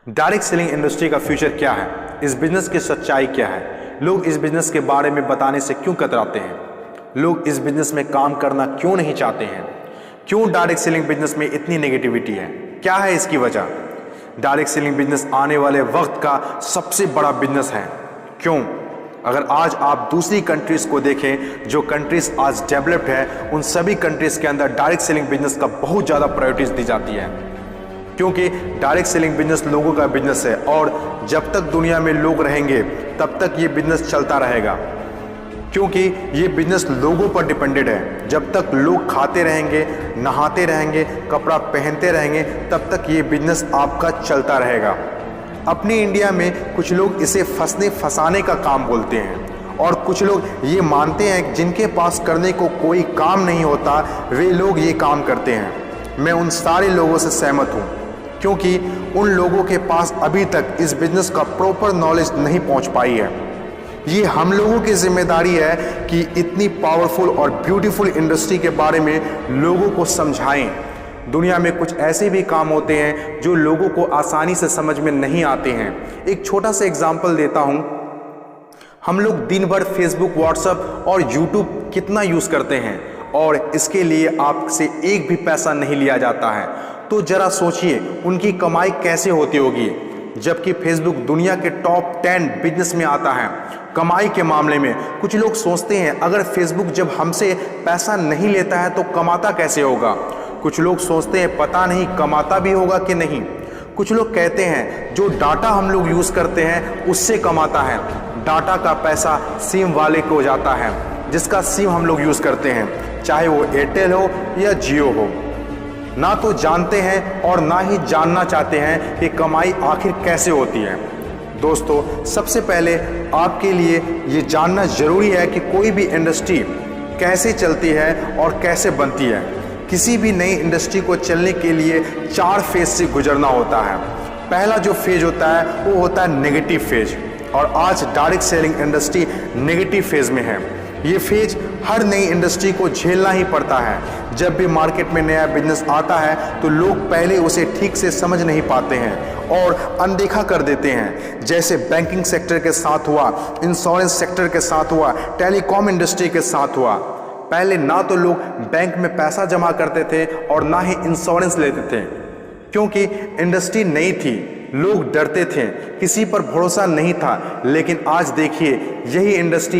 Direct selling industry का future क्या है, इस बिजनेस की सच्चाई क्या है, लोग इस बिजनेस के बारे में बताने से क्यों कतराते हैं, लोग इस बिजनेस में काम करना क्यों नहीं चाहते हैं, क्यों डायरेक्ट सेलिंग बिजनेस में इतनी नेगेटिविटी है, क्या है इसकी वजह। डायरेक्ट सेलिंग बिजनेस आने वाले वक्त का सबसे बड़ा बिजनेस है। क्यों? अगर आज आप दूसरी कंट्रीज को देखें, जो कंट्रीज आज डेवलप्ड है, उन सभी कंट्रीज के अंदर डायरेक्ट सेलिंग बिजनेस का बहुत ज़्यादा प्रायोरिटीज दी जाती है, क्योंकि डायरेक्ट सेलिंग बिजनेस लोगों का बिजनेस है और जब तक दुनिया में लोग रहेंगे तब तक ये बिजनेस चलता रहेगा, क्योंकि ये बिजनेस लोगों पर डिपेंडेड है। जब तक लोग खाते रहेंगे, नहाते रहेंगे, कपड़ा पहनते रहेंगे, तब तक ये बिजनेस आपका चलता रहेगा। अपने इंडिया में कुछ लोग इसे फंसाने का काम बोलते हैं और कुछ लोग ये मानते हैं जिनके पास करने को कोई काम नहीं होता वे लोग ये काम करते हैं। मैं उन सारे लोगों से सहमत हूँ, क्योंकि उन लोगों के पास अभी तक इस बिजनेस का प्रॉपर नॉलेज नहीं पहुँच पाई है। ये हम लोगों की जिम्मेदारी है कि इतनी पावरफुल और ब्यूटीफुल इंडस्ट्री के बारे में लोगों को समझाएं। दुनिया में कुछ ऐसे भी काम होते हैं जो लोगों को आसानी से समझ में नहीं आते हैं। एक छोटा सा एग्जांपल देता हूं। हम लोग दिन भर फेसबुक, व्हाट्सएप और यूट्यूब कितना यूज़ करते हैं और इसके लिए आपसे एक भी पैसा नहीं लिया जाता है। तो जरा सोचिए उनकी कमाई कैसे होती होगी, जबकि फेसबुक दुनिया के टॉप 10 बिजनेस में आता है कमाई के मामले में। कुछ लोग सोचते हैं अगर फेसबुक जब हमसे पैसा नहीं लेता है तो कमाता कैसे होगा। कुछ लोग सोचते हैं पता नहीं कमाता भी होगा कि नहीं। कुछ लोग कहते हैं जो डाटा हम लोग यूज़ करते हैं उससे कमाता है। डाटा का पैसा सिम वाले को जाता है, जिसका सिम हम लोग यूज़ करते हैं, चाहे वो एयरटेल हो या जियो हो। ना तो जानते हैं और ना ही जानना चाहते हैं कि कमाई आखिर कैसे होती है। दोस्तों, सबसे पहले आपके लिए ये जानना जरूरी है कि कोई भी इंडस्ट्री कैसे चलती है और कैसे बनती है। किसी भी नई इंडस्ट्री को चलने के लिए 4 फेज से गुजरना होता है। पहला जो फेज होता है वो होता है नेगेटिव फेज, और आज direct selling industry negative phase में है। ये फेज हर नई इंडस्ट्री को झेलना ही पड़ता है। जब भी मार्केट में नया बिजनेस आता है तो लोग पहले उसे ठीक से समझ नहीं पाते हैं और अनदेखा कर देते हैं। जैसे बैंकिंग सेक्टर के साथ हुआ, इंश्योरेंस सेक्टर के साथ हुआ, टेलीकॉम इंडस्ट्री के साथ हुआ। पहले ना तो लोग बैंक में पैसा जमा करते थे और ना ही इंश्योरेंस लेते थे, क्योंकि इंडस्ट्री नई थी, लोग डरते थे, किसी पर भरोसा नहीं था। लेकिन आज देखिए यही इंडस्ट्री